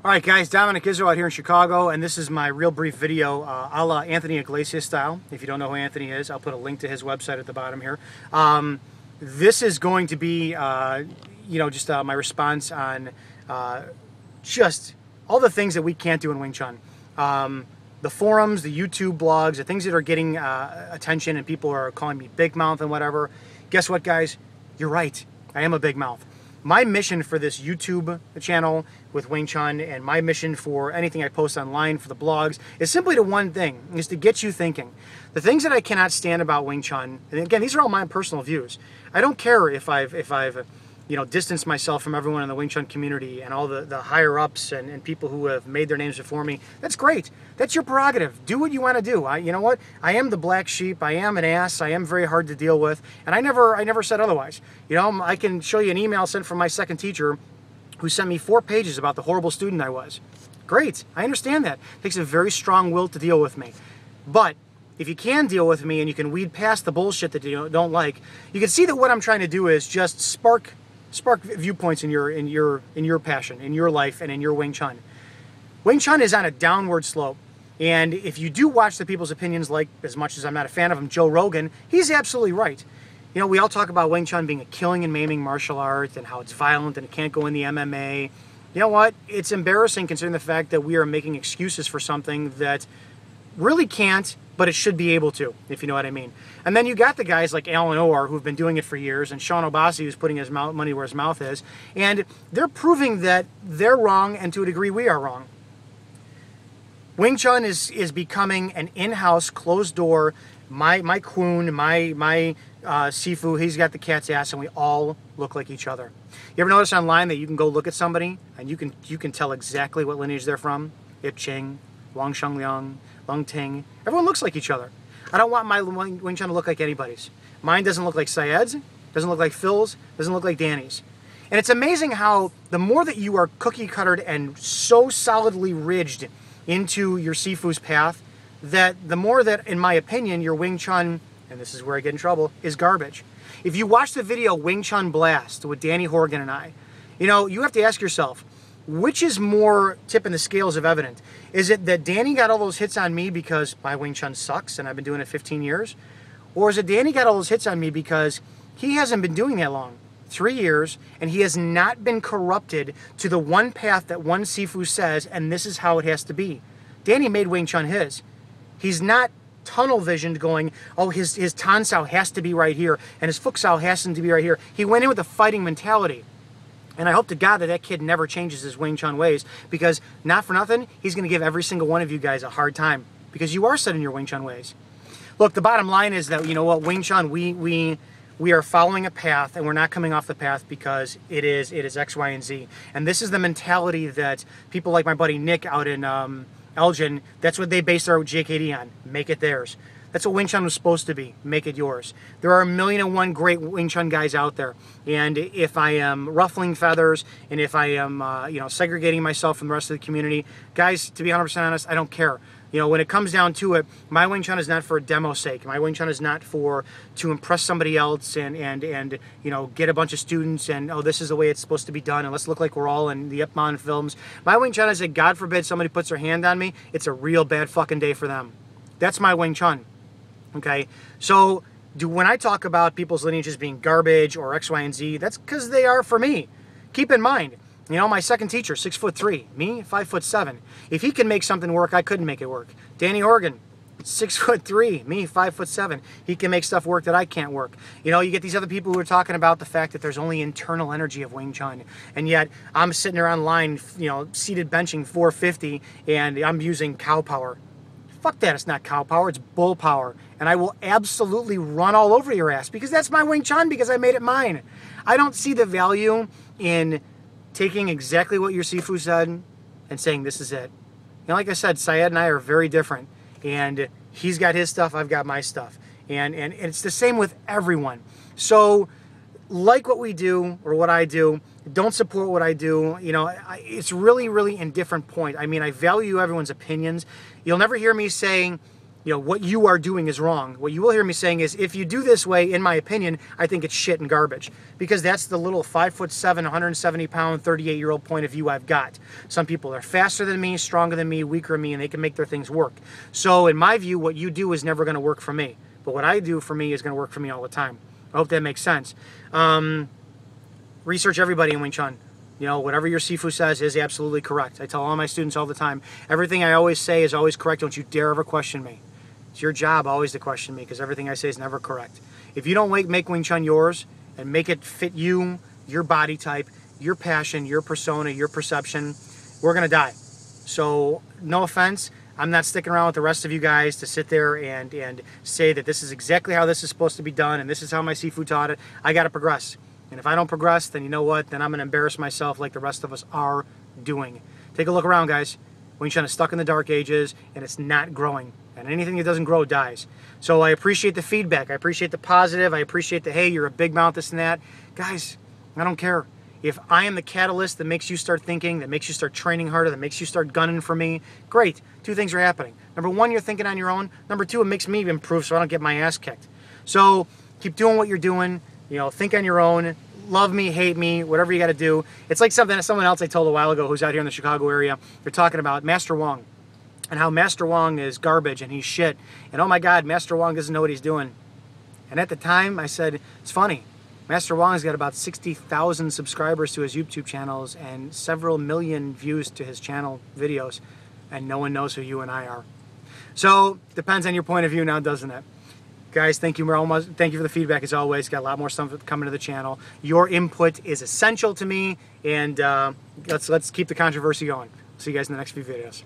All right, guys, Dominick Izzo out here in Chicago, and this is my real brief video a la Anthony Iglesias style. If you don't know who Anthony is, I'll put a link to his website at the bottom here. This is going to be, just my response on just all the things that we can't do in Wing Chun. The forums, the YouTube blogs, the things that are getting attention and people are calling me big mouth and whatever. Guess what, guys? You're right. I am a big mouth. My mission for this YouTube channel with Wing Chun and my mission for anything I post online for the blogs is simply to one thing, is to get you thinking. The things that I cannot stand about Wing Chun, and again, these are all my personal views. I don't care if I've distanced myself from everyone in the Wing Chun community and all the higher ups and people who have made their names before me. That's great. That's your prerogative. Do what you want to do. You know what? I am the black sheep. I am an ass. I am very hard to deal with. And I never said otherwise. I can show you an email sent from my second teacher who sent me 4 pages about the horrible student I was. Great. I understand that. It takes a very strong will to deal with me. But if you can deal with me and you can weed past the bullshit that you don't like, you can see that what I'm trying to do is just spark viewpoints in your passion, in your life, and in your Wing Chun. Wing Chun is on a downward slope. And if you do watch the people's opinions, like, as much as I'm not a fan of him, Joe Rogan, he's absolutely right. We all talk about Wing Chun being a killing and maiming martial art and how it's violent and it can't go in the MMA. You know what? It's embarrassing considering the fact that we are making excuses for something that really can't, but it should be able to, if you know what I mean. And then you got the guys like Alan Orr, who've been doing it for years, and Sean Obasi, who's putting his money where his mouth is, and they're proving that they're wrong, and to a degree we are wrong. Wing Chun is becoming an in-house, closed-door, my Kwun, my Sifu, he's got the cat's ass, and we all look like each other. You ever notice online that you can go look at somebody, and you can tell exactly what lineage they're from? Ip Ching, Wang Shengliang, Lung Ting. Everyone looks like each other. I don't want my Wing Chun to look like anybody's. Mine doesn't look like Syed's, doesn't look like Phil's, doesn't look like Danny's. And it's amazing how the more that you are cookie-cuttered and so solidly ridged into your Sifu's path, that the more that, in my opinion, your Wing Chun, and this is where I get in trouble, is garbage. If you watch the video Wing Chun Blast with Danny Horgan and I, you have to ask yourself, which is more tipping the scales of evidence? Is it that Danny got all those hits on me because my Wing Chun sucks and I've been doing it 15 years? Or is it Danny got all those hits on me because he hasn't been doing that long, 3 years, and he has not been corrupted to the one path that one Sifu says, and this is how it has to be. Danny made Wing Chun his. He's not tunnel visioned going, oh, his Tan Sao has to be right here, and his Fuk Sao has to be right here. He went in with a fighting mentality. And I hope to God that kid never changes his Wing Chun ways, because not for nothing, he's going to give every single one of you guys a hard time, because you are set in your Wing Chun ways. Look, the bottom line is that, Wing Chun, we are following a path, and we're not coming off the path because it is X, Y, and Z. And this is the mentality that people like my buddy Nick out in Elgin, that's what they base their JKD on. Make it theirs. That's what Wing Chun was supposed to be. Make it yours. There are 1,000,001 great Wing Chun guys out there. And if I am ruffling feathers and if I am, segregating myself from the rest of the community, guys, to be 100% honest, I don't care. When it comes down to it, my Wing Chun is not for demo's sake. My Wing Chun is not to impress somebody else and get a bunch of students and, oh, this is the way it's supposed to be done and let's look like we're all in the Ip Man films. My Wing Chun is that, God forbid somebody puts their hand on me, it's a real bad fucking day for them. That's my Wing Chun. Okay, so when I talk about people's lineages being garbage or X, Y, and Z, that's because they are for me. Keep in mind, my second teacher, 6'3", me, 5'7". If he can make something work, I couldn't make it work. Danny Horgan, 6'3", me, 5'7". He can make stuff work that I can't work. You get these other people who are talking about the fact that there's only internal energy of Wing Chun, and yet I'm sitting there online, seated benching 450, and I'm using cow power. Fuck that, it's not cow power, it's bull power. And I will absolutely run all over your ass because that's my Wing Chun, because I made it mine. I don't see the value in taking exactly what your Sifu said and saying this is it. Like I said, Syed and I are very different. And he's got his stuff, I've got my stuff. And it's the same with everyone. So, like what we do or what I do, don't support what I do. It's really, really indifferent point. I mean, I value everyone's opinions. You'll never hear me saying, what you are doing is wrong. What you will hear me saying is, if you do this way, in my opinion, I think it's shit and garbage. Because that's the little 5'7", 170-pound, 38-year-old point of view I've got. Some people are faster than me, stronger than me, weaker than me, and they can make their things work. So in my view, what you do is never going to work for me. But what I do for me is going to work for me all the time. I hope that makes sense. Research everybody in Wing Chun. Whatever your Sifu says is absolutely correct. I tell all my students all the time, everything I always say is always correct. Don't you dare ever question me. It's your job always to question me, because everything I say is never correct. If you don't make Wing Chun yours and make it fit you, your body type, your passion, your persona, your perception, we're going to die. So no offense, I'm not sticking around with the rest of you guys to sit there and say that this is exactly how this is supposed to be done and this is how my Sifu taught it. I got to progress. And if I don't progress, then you know what? Then I'm going to embarrass myself like the rest of us are doing. Take a look around, guys. Wing Chun is stuck in the dark ages and it's not growing. And anything that doesn't grow dies. So I appreciate the feedback. I appreciate the positive. I appreciate the, hey, you're a big mouth, this and that. Guys, I don't care. If I am the catalyst that makes you start thinking, that makes you start training harder, that makes you start gunning for me, great. Two things are happening. Number one, you're thinking on your own. Number two, it makes me improve so I don't get my ass kicked. So keep doing what you're doing. Think on your own. Love me, hate me, whatever you got to do. It's like someone else I told a while ago who's out here in the Chicago area. They're talking about Master Wong and how Master Wong is garbage and he's shit. And oh my God, Master Wong doesn't know what he's doing. And at the time, I said, it's funny. Master Wong's got about 60,000 subscribers to his YouTube channels and several million views to his channel videos. And no one knows who you and I are. So, depends on your point of view now, doesn't it? Guys, thank you for the feedback as always. Got a lot more stuff coming to the channel. Your input is essential to me, and let's keep the controversy going. See you guys in the next few videos.